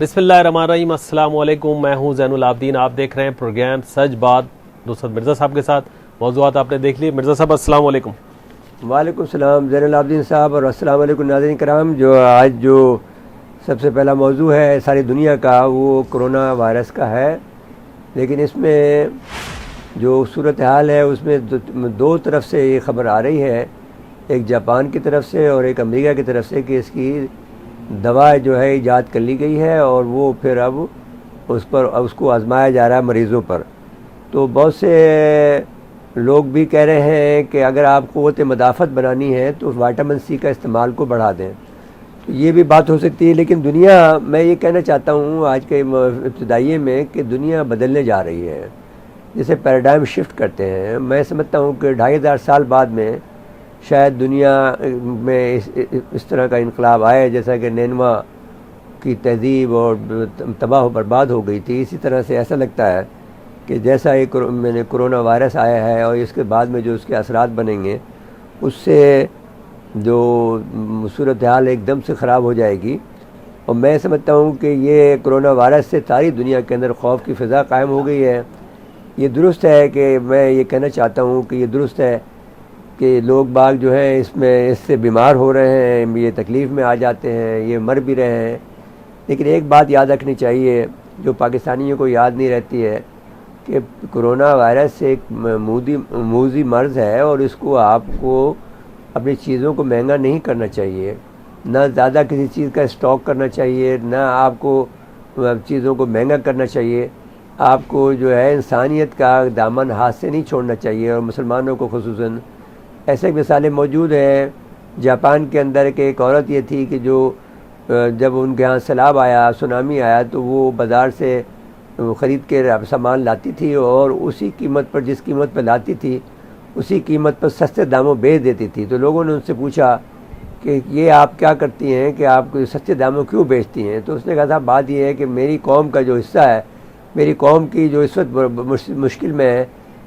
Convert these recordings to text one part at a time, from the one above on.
بسم اللہ الرحمن الرحیم. السلام علیکم. میں ہوں زین العابدین. آپ دیکھ رہے ہیں پروگرام سچ بات نصرت مرزا صاحب کے ساتھ. موضوعات آپ نے دیکھ لی. مرزا صاحب السلام علیکم. وعلیکم السلام زین العابدین صاحب، اور السلام علیکم ناظرین کرام. جو سب سے پہلا موضوع ہے ساری دنیا کا، وہ کرونا وائرس کا ہے. لیکن اس میں جو صورتحال ہے اس میں دو طرف سے یہ خبر آ رہی ہے، ایک جاپان کی طرف سے اور ایک امریکہ کی طرف سے، کہ اس کی دوا جو ہے ایجاد کر لی گئی ہے اور وہ پھر اب اس کو آزمایا جا رہا ہے مریضوں پر. تو بہت سے لوگ بھی کہہ رہے ہیں کہ اگر آپ قوت مدافعت بنانی ہے تو وٹامن سی کا استعمال کو بڑھا دیں. تو یہ بھی بات ہو سکتی ہے، لیکن دنیا، میں یہ کہنا چاہتا ہوں آج کے ابتدائیے میں، کہ دنیا بدلنے جا رہی ہے، جسے پیراڈائم شفٹ کرتے ہیں. میں سمجھتا ہوں کہ 2500 سال بعد میں شاید دنیا میں اس طرح کا انقلاب آئے جیسا کہ نینوا کی تہذیب اور تباہ و برباد ہو گئی تھی. اسی طرح سے ایسا لگتا ہے کہ جیسا یہ کرونا وائرس آیا ہے اور اس کے بعد میں جو اس کے اثرات بنیں گے، اس سے جو صورتحال ایک دم سے خراب ہو جائے گی. اور میں سمجھتا ہوں کہ یہ کرونا وائرس سے ساری دنیا کے اندر خوف کی فضا قائم ہو گئی ہے. یہ درست ہے کہ میں یہ کہنا چاہتا ہوں کہ یہ درست ہے کہ لوگ باغ جو ہیں اس سے بیمار ہو رہے ہیں، یہ تکلیف میں آ جاتے ہیں، یہ مر بھی رہے ہیں. لیکن ایک بات یاد رکھنی چاہیے جو پاکستانیوں کو یاد نہیں رہتی ہے، کہ کرونا وائرس ایک موذی مرض ہے، اور اس کو آپ کو اپنی چیزوں کو مہنگا نہیں کرنا چاہیے، نہ زیادہ کسی چیز کا اسٹاک کرنا چاہیے، نہ آپ کو چیزوں کو مہنگا کرنا چاہیے. آپ کو جو ہے انسانیت کا دامن ہاتھ سے نہیں چھوڑنا چاہیے، اور مسلمانوں کو خصوصاً. ایسے مثالیں موجود ہیں. جاپان کے اندر کہ ایک عورت یہ تھی کہ جو جب ان کے ہاں سیلاب آیا، سونامی آیا، تو وہ بازار سے خرید کے سامان لاتی تھی، اور اسی قیمت پر، جس قیمت پہ لاتی تھی، اسی قیمت پر سستے داموں بیچ دیتی تھی. تو لوگوں نے ان سے پوچھا کہ یہ آپ کیا کرتی ہیں کہ آپ کو سستے داموں کیوں بیچتی ہیں؟ تو اس نے کہا تھا بات یہ ہے کہ میری قوم کا جو حصہ ہے، میری قوم کی جو اس وقت مشکل میں ہے،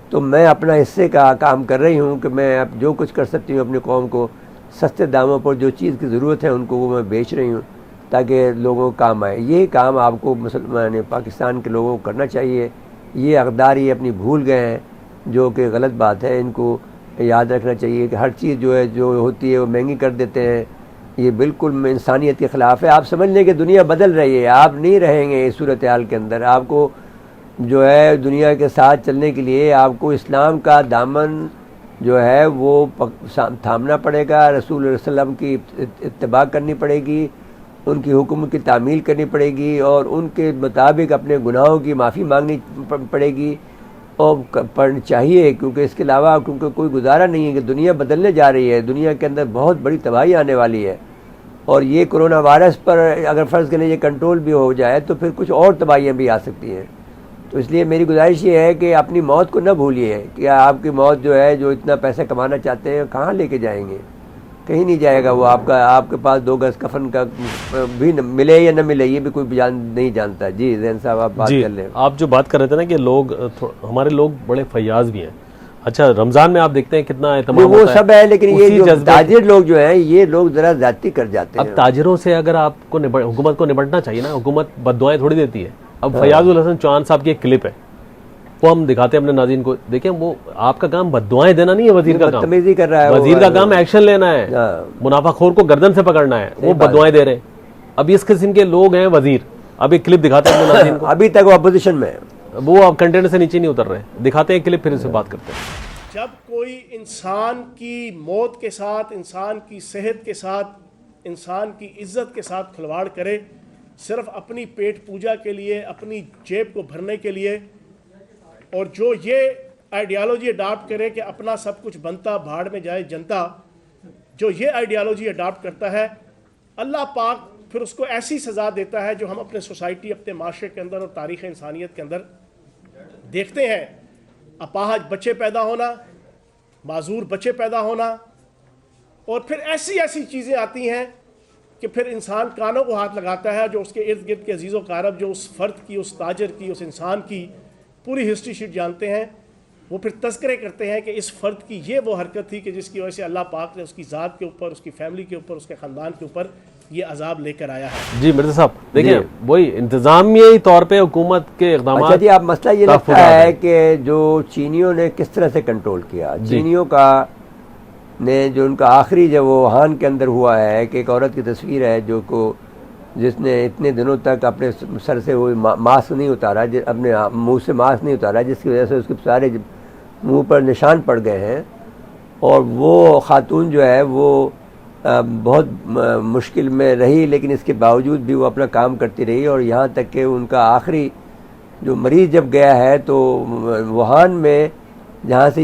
تو میں اپنا حصے کا کام کر رہی ہوں کہ میں اب جو کچھ کر سکتی ہوں اپنی قوم کو سستے داموں پر جو چیز کی ضرورت ہے ان کو وہ میں بیچ رہی ہوں تاکہ لوگوں کو کام آئے. یہ کام آپ کو پاکستان کے لوگوں کو کرنا چاہیے. یہ اقدار یہ اپنی بھول گئے ہیں، جو کہ غلط بات ہے. ان کو یاد رکھنا چاہیے کہ ہر چیز جو ہوتی ہے وہ مہنگی کر دیتے ہیں. یہ بالکل انسانیت کے خلاف ہے. آپ سمجھ لیں کہ دنیا بدل رہی ہے، آپ نہیں رہیں گے اس صورتحال کے اندر. آپ کو جو ہے دنیا کے ساتھ چلنے کے لیے آپ کو اسلام کا دامن جو ہے وہ تھامنا پڑے گا. رسول اللہ علیہ وسلم کی اتباع کرنی پڑے گی، ان کی حکم کی تعمیل کرنی پڑے گی، اور ان کے مطابق اپنے گناہوں کی معافی مانگنی پڑے گی اور پڑھنی چاہیے. کیونکہ اس کے علاوہ کوئی گزارا نہیں ہے کہ دنیا بدلنے جا رہی ہے. دنیا کے اندر بہت بڑی تباہی آنے والی ہے، اور یہ کرونا وائرس پر اگر فرض کریں یہ کنٹرول بھی ہو جائے تو پھر کچھ اور تباہیاں بھی آ سکتی ہیں. تو اس لیے میری گزارش یہ ہے کہ اپنی موت کو نہ بھولیے کہ آپ کی موت جو ہے، جو اتنا پیسہ کمانا چاہتے ہیں، کہاں لے کے جائیں گے؟ کہیں نہیں جائے گا وہ. آپ کے پاس 2 گز کفن کا بھی ملے یا نہ ملے یہ بھی کوئی نہیں جانتا. جی زین صاحب آپ بات کر لیں. آپ جو بات کر رہے تھے نا کہ ہمارے لوگ بڑے فیاض بھی ہیں. اچھا رمضان میں آپ دیکتے ہیں کتنا اہتمام وہ سب ہے، لیکن یہ جو تاجر لوگ جو ہیں یہ لوگ ذرا زیادتی کر جاتے ہیں. اب تاجروں سے اگر آپ کو حکومت کو نمٹنا چاہیے نا. حکومت بددعائیں تھوڑی دیتی ہے. اب فیاض الحسن چوہان صاحب کی ایک کلپ ہے، وہ ہم دکھاتے ہیں اپنے ناظرین کو. دیکھیں وہ آپ کا کام بددعائیں دینا نہیں ہے، وزیر کا کام بدتمیزی کر رہا ہے. وزیر کا کام ایکشن لینا ہے، منافع خور کو گردن سے پکڑنا ہے. وہ بددعائیں دے رہے ہیں. اب اس قسم کے لوگ ہیں وزیر. اب ایک کلپ دکھاتے ہیں اپنے ناظرین کو. ابھی تک وہ اپوزیشن میں وہ اب کنٹینٹ سے نیچے نہیں اتر رہے. دکھاتے ہیں کلپ، پھر اس سے بات کرتے ہیں. جب کوئی انسان کی موت کے ساتھ، انسان کی صحت کے ساتھ، انسان کی عزت کے ساتھ کھلواڑ کرے، صرف اپنی پیٹ پوجا کے لیے، اپنی جیب کو بھرنے کے لیے، اور جو یہ آئیڈیالوجی اڈاپٹ کرے کہ اپنا سب کچھ بنتا بھاڑ میں جائے جنتا، جو یہ آئیڈیالوجی اڈاپٹ کرتا ہے، اللہ پاک پھر اس کو ایسی سزا دیتا ہے جو ہم اپنے سوسائٹی، اپنے معاشرے کے اندر اور تاریخ انسانیت کے اندر دیکھتے ہیں. اپاہج بچے پیدا ہونا، معذور بچے پیدا ہونا، اور پھر ایسی چیزیں آتی ہیں کہ پھر انسان کانوں کو ہاتھ لگاتا ہے. جو اس کے ارد گرد کے عزیز و اقارب جو اس فرد کی، اس تاجر کی، اس انسان کی پوری ہسٹری شیٹ جانتے ہیں وہ پھر تذکرے کرتے ہیں کہ اس فرد کی یہ وہ حرکت تھی کہ جس کی وجہ سے اللہ پاک نے اس کی ذات کے اوپر، اس کی فیملی کے اوپر، اس کے خاندان کے اوپر یہ عذاب لے کر آیا ہے۔ جی مرزا صاحب دیکھیں وہی انتظامیہ طور پہ حکومت کے اقدامات۔ اچھا جی، آپ مسئلہ یہ لگتا ہے کہ جو چینیوں نے کس طرح سے کنٹرول کیا، چینیوں کا نے جو ان کا آخری جب وہ ووہان کے اندر ہوا ہے کہ ایک عورت کی تصویر ہے جس نے اتنے دنوں تک اپنے سر سے وہ ماسک نہیں اتارا، اپنے منہ سے ماسک نہیں اتارا، جس کی وجہ سے اس کے سارے منہ پر نشان پڑ گئے ہیں، اور وہ خاتون جو ہے وہ بہت مشکل میں رہی، لیکن اس کے باوجود بھی وہ اپنا کام کرتی رہی، اور یہاں تک کہ ان کا آخری جو مریض جب گیا ہے تو ووہان میں جہاں سے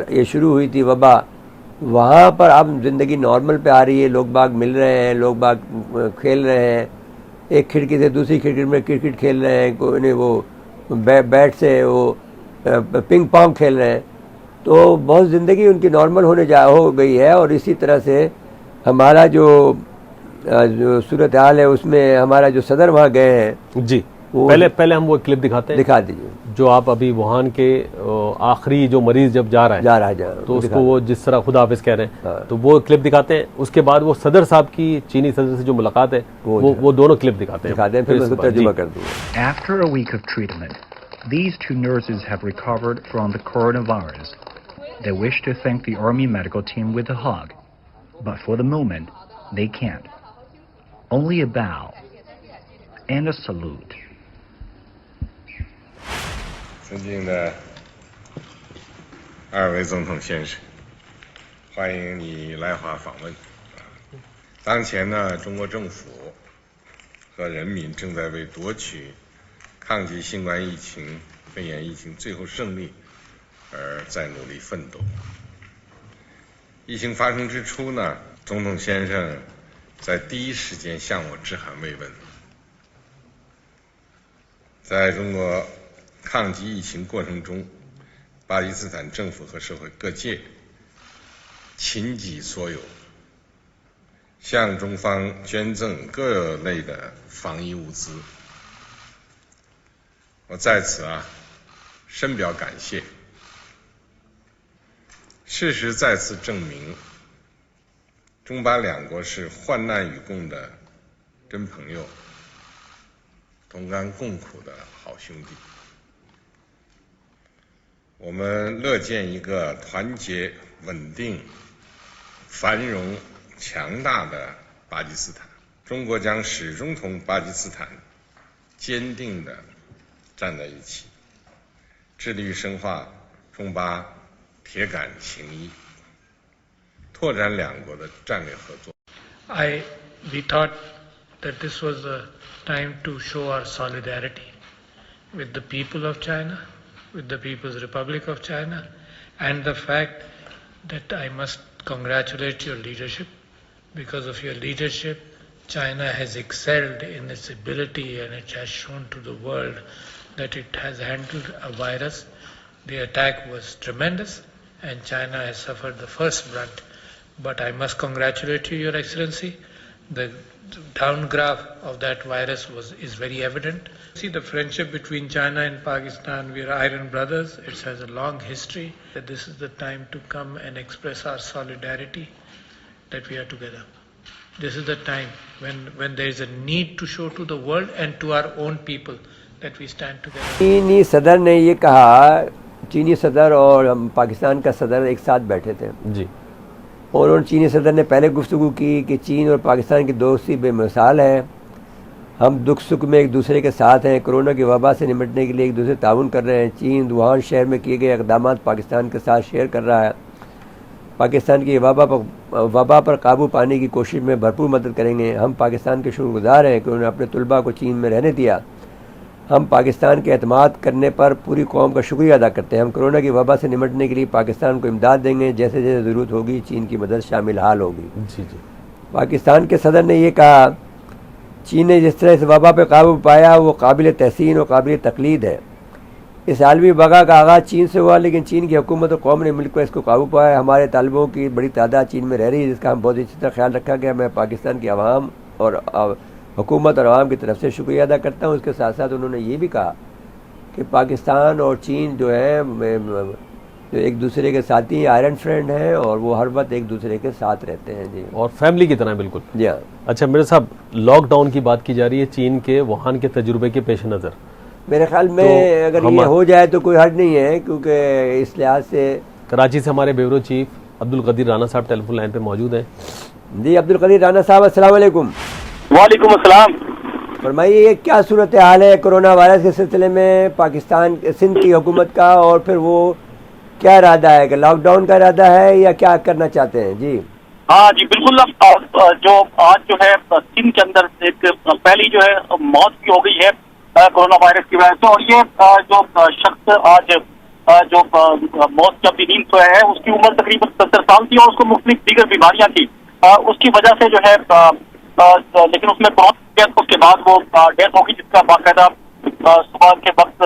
یہ شروع ہوئی تھی وبا، وہاں پر اب زندگی نارمل پہ آ رہی ہے، لوگ باغ مل رہے ہیں، لوگ باغ کھیل رہے ہیں، ایک کھڑکی سے دوسری کھڑکی میں کرکٹ کھیل رہے ہیں، کوئی وہ بیٹ سے وہ پنگ پونگ کھیل رہے ہیں، تو بہت زندگی ان کی نارمل ہو گئی ہے۔ اور اسی طرح سے ہمارا جو صورتحال ہے اس میں ہمارا جو صدر وہاں گئے ہیں، جی پہلے ہم وہ کلپ دکھاتے ہیں، دکھا دیجیے، جو آپ ابھی ووہان کے آخری جو مریض جب جا رہا ہے تو اس کو وہ جس طرح خدا حافظ کہہ رہے ہیں، تو وہ کلپ دکھاتے ہیں، اس کے بعد وہ صدر صاحب کی چینی صدر سے جو ملاقات ہے وہ دونوں کلپ دکھاتے ہیں، پھر میں ترجمہ کر دوں۔ After a week of treatment, these two nurses have recovered from the coronavirus. They wish to thank the Army medical team with a hug, but for the moment, they can't. Only a bow and a salute. 尊敬的二位总统先生，欢迎你来华访问。当前呢，中国政府和人民正在为夺取抗击新冠肺炎疫情最后胜利而在努力奋斗。疫情发生之初呢，总统先生在第一时间向我致函慰问。在中国抗击疫情过程中，巴基斯坦政府和社会各界倾己所有，向中方捐赠各类的防疫物资。我在此深表感谢。事实再次证明，中巴两国是患难与共的真朋友，同甘共苦的好兄弟。我们乐见一个团结、稳定、繁荣、强大的巴基斯坦。中国将始终同巴基斯坦坚定地站在一起，致力于深化中巴铁杆情谊，拓展两国的战略合作。We thought that this was a time to show our solidarity with the people of China, with the People's Republic of China, and the fact that I must congratulate your leadership. Because of your leadership, China has excelled in its ability, and it has shown to the world that it has handled a virus. The attack was tremendous, and China has suffered the first brunt. But I must congratulate you, Your Excellency. The downgraph of that virus is very evident. See the friendship between China and Pakistan. We are iron brothers. It has a long history. This is the time to come and express our solidarity that we are together. This is the time when there is a need to show to the world and to our own people that we stand together. چینی صدر نے یہ کہا، چینی صدر اور پاکستان کا صدر ایک ساتھ بیٹھے تھے جی، اور چینی صدر نے پہلے گفتگو کی کہ چین اور پاکستان کی دوستی بے مثال ہے، ہم دکھ سکھ میں ایک دوسرے کے ساتھ ہیں، کرونا کی وبا سے نمٹنے کے لیے ایک دوسرے تعاون کر رہے ہیں، چین ووہان شہر میں کیے گئے اقدامات پاکستان کے ساتھ شیئر کر رہا ہے، پاکستان کی وبا پر قابو پانے کی کوشش میں بھرپور مدد کریں گے، ہم پاکستان کے شکر گزار ہیں کہ انہوں نے اپنے طلباء کو چین میں رہنے دیا، ہم پاکستان کے اعتماد کرنے پر پوری قوم کا شکریہ ادا کرتے ہیں، ہم کرونا کی وبا سے نمٹنے کے لیے پاکستان کو امداد دیں گے، جیسے جیسے ضرورت ہوگی چین کی مدد شامل حال ہوگی۔ جی جی، پاکستان کے صدر نے یہ کہا، چین نے جس طرح اس وبا پہ قابو پایا وہ قابل تحسین اور قابل تقلید ہے، اس عالمی وبا کا آغاز چین سے ہوا، لیکن چین کی حکومت اور قوم نے مل کر اس کو قابو پایا، ہمارے طالبوں کی بڑی تعداد چین میں رہ رہی ہے جس کا ہم بہت اچھی طرح خیال رکھا گیا، میں پاکستان کی عوام اور حکومت اور عوام کی طرف سے شکریہ ادا کرتا ہوں۔ اس کے ساتھ ساتھ انہوں نے یہ بھی کہا کہ پاکستان اور چین جو ہے جو ایک دوسرے کے ساتھی آئرن فرینڈ ہیں اور وہ ہر وقت ایک دوسرے کے ساتھ رہتے ہیں. جی اور فیملی کی طرح بالکل. جی ہاں. اچھا مرزا صاحب لاک ڈاؤن کی بات کی جا رہی ہے چین کے ووہان کے تجربے کے پیش نظر. میرے خیال میں اگر یہ ہو جائے تو کوئی حرج نہیں ہے, کیونکہ اس لحاظ سے کراچی سے ہمارے بیورو چیف عبدالقدیر رانا صاحب ٹیلی فون لائن پہ موجود ہیں. جی عبدالقدیر رانا صاحب السلام علیکم. وعلیکم السلام. فرمائیے یہ کیا صورتحال ہے کرونا وائرس کے سلسلے میں پاکستان سندھ کی حکومت کا, اور پھر وہ کیا ارادہ ہے کہ لاک ڈاؤن کا ارادہ ہے یا کیا کرنا چاہتے ہیں؟ جی ہاں جی بالکل. جو آج جو ہے سندھ کے اندر ایک پہلی جو ہے موت بھی ہو گئی ہے کورونا وائرس کی وجہ سے, اور یہ جو شخص آج جو موت کا بھی نیند سویا ہے اس کی عمر تقریباً 70 سال تھی اور اس کو مختلف دیگر بیماریاں تھیں. اس کی وجہ سے جو ہے لیکن اس میں پہنچ گیا, اس کے بعد وہ ڈیتھ ہوگی, جس کا باقاعدہ صبح کے وقت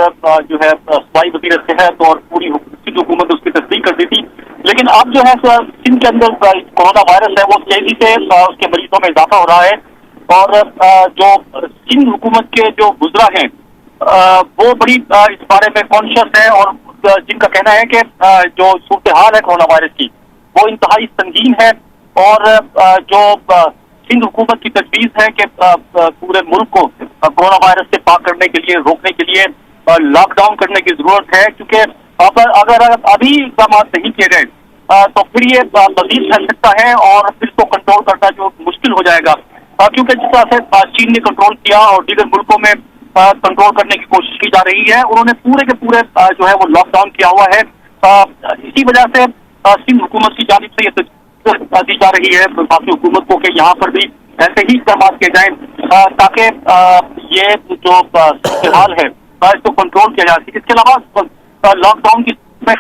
جو ہے صوبائی وزیر صحت اور پوری حکومت اس کی تصدیق کر دی تھی. لیکن اب جو ہے سندھ کے اندر کورونا وائرس ہے وہ تیزی سے اس کے مریضوں میں اضافہ ہو رہا ہے, اور جو سندھ حکومت کے جو وزراء ہیں وہ بڑی اس بارے میں کانشیس ہیں, اور جن کا کہنا ہے کہ جو صورتحال ہے کورونا وائرس کی وہ انتہائی سنگین ہے, اور جو سندھ حکومت کی تجویز ہے کہ پورے ملک کو کورونا وائرس سے پاک کرنے کے لیے, روکنے کے لیے لاک ڈاؤن کرنے کی ضرورت ہے, کیونکہ اگر ابھی اقدامات نہیں کیے گئے تو پھر یہ مزید پھیل سکتا ہے اور پھر اس کو کنٹرول کرنا جو مشکل ہو جائے گا, کیونکہ جس طرح سے چین نے کنٹرول کیا اور دیگر ملکوں میں کنٹرول کرنے کی کوشش کی جا رہی ہے, انہوں نے پورے کے پورے جو ہے وہ لاک ڈاؤن کیا ہوا ہے. اسی وجہ سے سندھ حکومت کی جانب سے یہ دی جا رہی ہے باقی حکومت کو کہ یہاں پر بھی ایسے ہی اقدامات کیے جائیں تاکہ یہ جو صورتحال ہے اس کو کنٹرول کیا جا سکے. اس کے علاوہ لاک ڈاؤن کی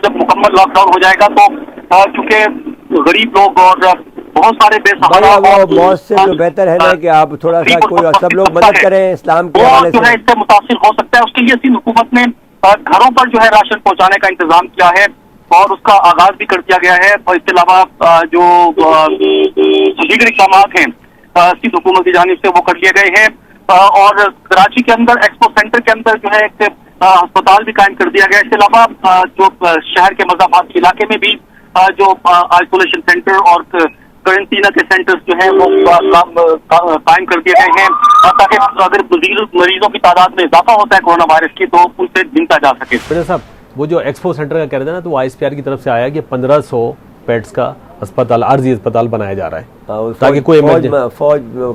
جب مکمل لاک ڈاؤن ہو جائے گا تو چونکہ غریب لوگ اور بہت سارے بے سہارا موت سے جو بہتر ہے نا کہ آپ تھوڑا سا کوئی سب لوگ مدد کریں اسلام کے حوالے جو ہے اس سے متاثر ہو سکتا ہے. اس کے لیے سندھ حکومت نے گھروں پر جو ہے راشن پہنچانے کا انتظام کیا ہے اور اس کا آغاز بھی کر دیا گیا ہے, اور اس کے علاوہ جو دیگر اقدامات ہیں سندھ حکومت کی جانب سے وہ کر لیے گئے ہیں, اور کراچی کے اندر ایکسپو سینٹر کے اندر جو ہے ایک ہسپتال بھی قائم کر دیا گیا. اس کے علاوہ جو شہر کے مضافات علاقے میں بھی جو آئسولیشن سینٹر اور کرنٹینا کے سینٹرز جو ہیں وہ قائم کر دیے گئے ہیں تاکہ اگر مریضوں کی تعداد میں اضافہ ہوتا ہے کورونا وائرس کی تو ان سے جنتا جا سکے. صاحب وہ جو ایکسپو سینٹر کا کہہ رہے تھے نا, تو وہ آئی ایس پی آر کی طرف سے آیا کہ 1500 پیٹس کا اسپتال, عارضی اسپتال بنایا جا رہا ہے تاکہ کوئی فوج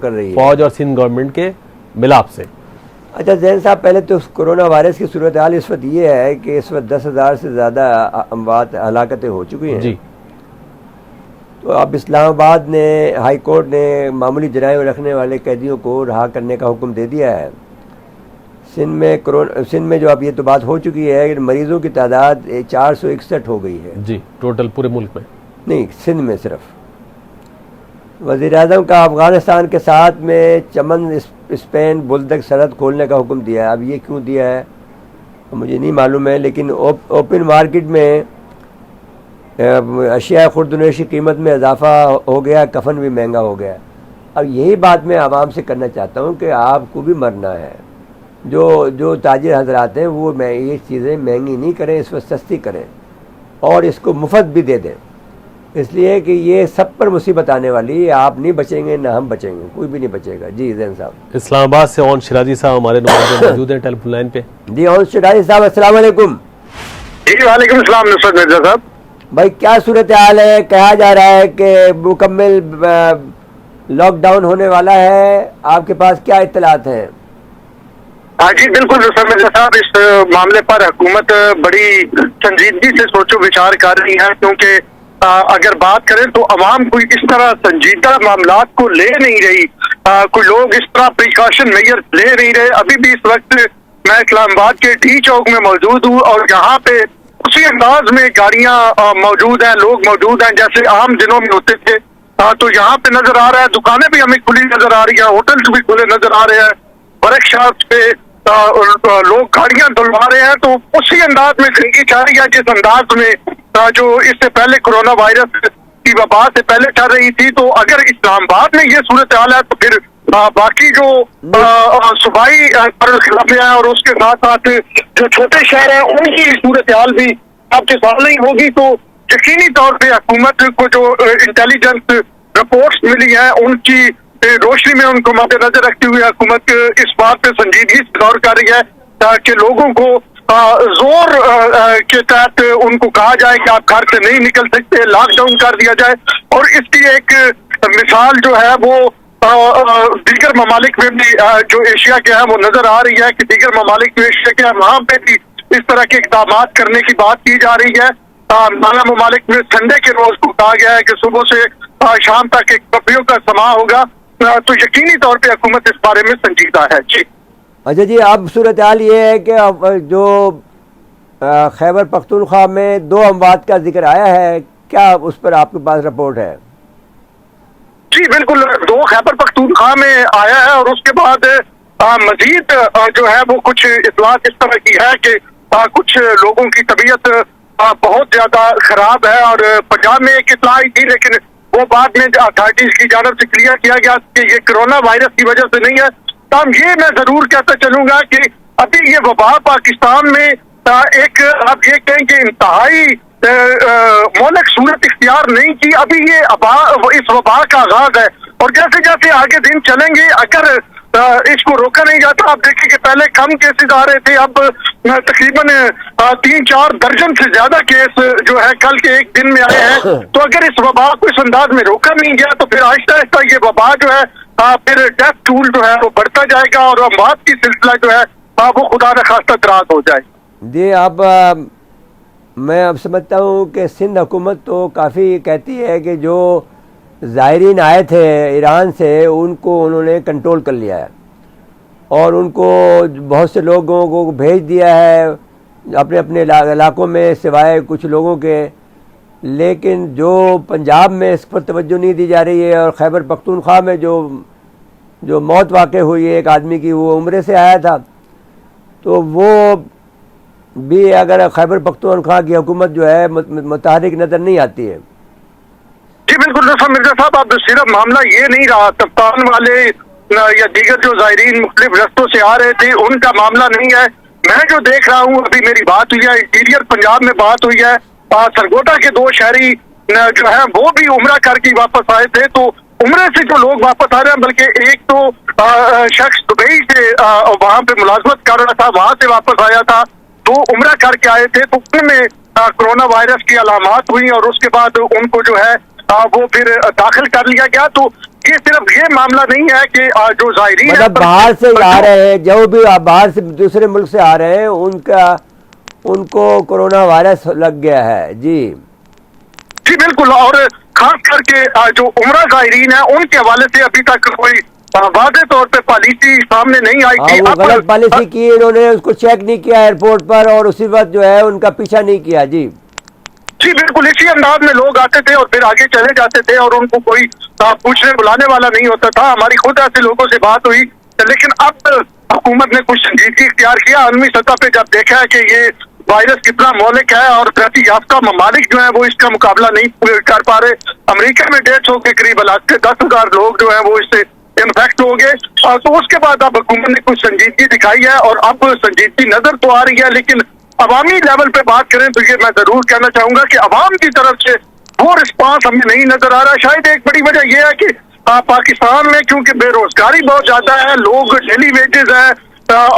کر رہی ہے, فوج اور سندھ گورنمنٹ کے ملاپ سے. اچھا زین صاحب, پہلے تو کرونا وائرس کی صورتحال اس وقت یہ ہے کہ اس وقت 10,000 سے زیادہ اموات ہلاکتیں ہو چکی ہیں. جی تو اب اسلام آباد نے ہائی کورٹ نے معمولی جرائم رکھنے والے قیدیوں کو رہا کرنے کا حکم دے دیا ہے. سندھ میں جو اب یہ تو بات ہو چکی ہے کہ مریضوں کی تعداد 461 ہو گئی ہے. جی ٹوٹل پورے ملک میں نہیں, سندھ میں صرف. وزیر اعظم کا افغانستان کے ساتھ میں چمن اسپین بلدک سرحد کھولنے کا حکم دیا ہے. اب یہ کیوں دیا ہے مجھے نہیں معلوم ہے, لیکن اوپن مارکیٹ میں اشیاء خوردنوش کی قیمت میں اضافہ ہو گیا, کفن بھی مہنگا ہو گیا. اب یہی بات میں عوام سے کرنا چاہتا ہوں کہ آپ کو بھی مرنا ہے. جو تاجر حضرات ہیں وہ یہ چیزیں مہنگی نہیں کریں, اس وقت سستی کریں اور اس کو مفت بھی دے دیں, اس لیے کہ یہ سب پر مصیبت آنے والی ہے. آپ نہیں بچیں گے نہ ہم بچیں گے, کوئی بھی نہیں بچے گا. جی زین صاحب. اسلام آباد سے اون شرازی صاحب ہمارے نمائندے موجود ہیں ٹیلی فون لائن پہ. جی اون شرازی صاحب السلام علیکم. جی وعلیکم السلام نصرت مرزا صاحب. بھائی کیا صورتحال ہے؟ کہا جا رہا ہے کہ مکمل لاک ڈاؤن ہونے والا ہے, آپ کے پاس کیا اطلاعات ہیں؟ ہاں جی بالکل نصرت مرزا صاحب, اس معاملے پر حکومت بڑی سنجیدگی سے سوچ و بچار کر رہی ہے, کیونکہ اگر بات کریں تو عوام کوئی اس طرح سنجیدہ معاملات کو لے نہیں رہی, کوئی لوگ اس طرح پریکاشن میئر لے نہیں رہے. ابھی بھی اس وقت میں اسلام آباد کے ٹی چوک میں موجود ہوں اور یہاں پہ اسی انداز میں گاڑیاں موجود ہیں, لوگ موجود ہیں جیسے عام دنوں میں ہوتے تھے. تو یہاں پہ نظر آ رہا ہے, دکانیں بھی ہمیں کھلی نظر آ رہی ہیں, ہوٹلس بھی کھلے نظر آ رہے ہیں, ورک شاپس پہ لوگ گاڑیاں دھلوا رہے ہیں. تو اسی انداز میں زندگی چل رہی ہے جس انداز میں جو اس سے پہلے کرونا وائرس کی وبا سے پہلے چل رہی تھی. تو اگر اسلام آباد میں یہ صورتحال ہے تو پھر باقی جو صوبائی خلاف ہیں اور اس کے ساتھ ساتھ جو چھوٹے شہر ہیں ان کی صورتحال بھی آپ کے سامنے ہی ہوگی. تو یقینی طور پہ حکومت کو جو انٹیلیجنس رپورٹس ملی ہیں ان کی روشنی میں ان کو مد نظر رکھتے ہوئے حکومت اس بات پہ سنجیدگی سے غور کر رہی ہے تاکہ لوگوں کو زور کے تحت ان کو کہا جائے کہ آپ گھر سے نہیں نکل سکتے, لاک ڈاؤن کر دیا جائے. اور اس کی ایک مثال جو ہے وہ دیگر ممالک میں بھی جو ایشیا کے ہیں وہ نظر آ رہی ہے کہ دیگر ممالک جو ایشیا کے ہیں وہاں پہ بھی اس طرح کے اقدامات کرنے کی بات کی جا رہی ہے. مالا ممالک میں سنڈے کے روز کو کہا گیا ہے کہ صبح سے شام تک ایک کرفیو کا سماع ہوگا. تو یقینی طور پہ حکومت اس بارے میں سنجیدہ ہے. جی اچھا جی, اب صورتحال یہ ہے کہ جو خیبر پختونخوا میں 2 اموات کا ذکر آیا ہے, کیا اس پر آپ کے پاس رپورٹ ہے؟ جی بالکل, 2 خیبر پختونخوا میں آیا ہے اور اس کے بعد مزید جو ہے وہ کچھ اطلاعات اس طرح کی ہے کہ کچھ لوگوں کی طبیعت بہت زیادہ خراب ہے. اور پنجاب میں ایک اطلاع تھی لیکن وہ بعد میں اتھارٹیز کی جانب سے کلیئر کیا گیا کہ یہ کرونا وائرس کی وجہ سے نہیں ہے. تاہم یہ میں ضرور کہتا چلوں گا کہ ابھی یہ وبا پاکستان میں ایک آپ یہ کہیں کہ انتہائی مہلک صورت اختیار نہیں کی. ابھی یہ اس وبا کا آغاز ہے اور جیسے جیسے آگے دن چلیں گے اگر اس کو روکا نہیں جاتا, آپ دیکھیں کہ پہلے کم کیسز آ رہے تھے, اب تقریباً 3-4 درجن سے زیادہ کیس جو ہے کل کے ایک دن میں آئے ہیں. تو اگر اس وبا کو اس انداز میں روکا نہیں گیا تو پھر آہستہ آہستہ یہ وبا جو ہے پھر ڈیتھ ٹول جو ہے وہ بڑھتا جائے گا اور اموات کی سلسلہ جو ہے وہ خدا نخواستہ دراز ہو جائے. جی اب میں اب سمجھتا ہوں کہ سندھ حکومت تو کافی کہتی ہے کہ جو زائرین آئے تھے ایران سے ان کو انہوں نے کنٹرول کر لیا ہے اور ان کو بہت سے لوگوں کو بھیج دیا ہے اپنے اپنے علاقوں میں سوائے کچھ لوگوں کے. لیکن جو پنجاب میں اس پر توجہ نہیں دی جا رہی ہے اور خیبر پختونخوا میں جو موت واقع ہوئی ہے ایک آدمی کی, وہ عمرے سے آیا تھا, تو وہ بھی اگر خیبر پختونخوا کی حکومت جو ہے متحرک نظر نہیں آتی ہے. جی بالکل مرزا صاحب, اب صرف معاملہ یہ نہیں رہا, کپتان والے یا دیگر جو زائرین مختلف رستوں سے آ رہے تھے ان کا معاملہ نہیں ہے. میں جو دیکھ رہا ہوں, ابھی میری بات ہوئی ہے انٹیریئر پنجاب میں بات ہوئی ہے, سرگوٹا کے 2 شہری جو ہے وہ بھی عمرہ کر کے واپس آئے تھے. تو عمرے سے جو لوگ واپس آ رہے ہیں, بلکہ ایک تو شخص دبئی سے وہاں پہ ملازمت کر رہا تھا, وہاں سے واپس آیا تھا, 2 عمرہ کر کے آئے تھے. تو ان میں کرونا وائرس کی علامات ہوئی اور اس کے بعد ان کو جو ہے وہ پھر داخل کر لیا گیا. تو یہ صرف یہ معاملہ نہیں ہے کہ جو زائرین مطلب باہر سے آ رہے ہیں, جو بھی باہر سے دوسرے ملک سے آ رہے ہیں ان کو کرونا وائرس لگ گیا ہے. جی بالکل, اور خاص کر کے جو عمرہ زائرین ہیں ان کے حوالے سے ابھی تک کوئی واضح طور پہ پالیسی سامنے نہیں آئی تھی. وہ غلط پالیسی کی, انہوں نے اس کو چیک نہیں کیا ایئرپورٹ پر اور اسی وقت جو ہے ان کا پیچھا نہیں کیا. جی بالکل, اسی انداز میں لوگ آتے تھے اور پھر آگے چلے جاتے تھے اور ان کو کوئی پوچھنے بلانے والا نہیں ہوتا تھا. ہماری خود ایسے لوگوں سے بات ہوئی, لیکن اب حکومت نے کچھ سنجیدگی اختیار کیا. عالمی سطح پہ جب دیکھا ہے کہ یہ وائرس کتنا مہلک ہے اور ترقی یافتہ ممالک جو ہیں وہ اس کا مقابلہ نہیں کر پا رہے. امریکہ میں 150 کے قریب 10,000 لوگ جو ہیں وہ اس سے انفیکٹ ہو گئے. تو اس کے بعد اب حکومت نے کچھ سنجیدگی دکھائی ہے اور اب سنجیدگی نظر تو آ رہی ہے, لیکن عوامی لیول پہ بات کریں تو یہ میں ضرور کہنا چاہوں گا کہ عوام کی طرف سے وہ رسپانس ہمیں نہیں نظر آ رہا. شاید ایک بڑی وجہ یہ ہے کہ پاکستان میں کیونکہ بے روزگاری بہت زیادہ ہے, لوگ ڈیلی ویجز ہیں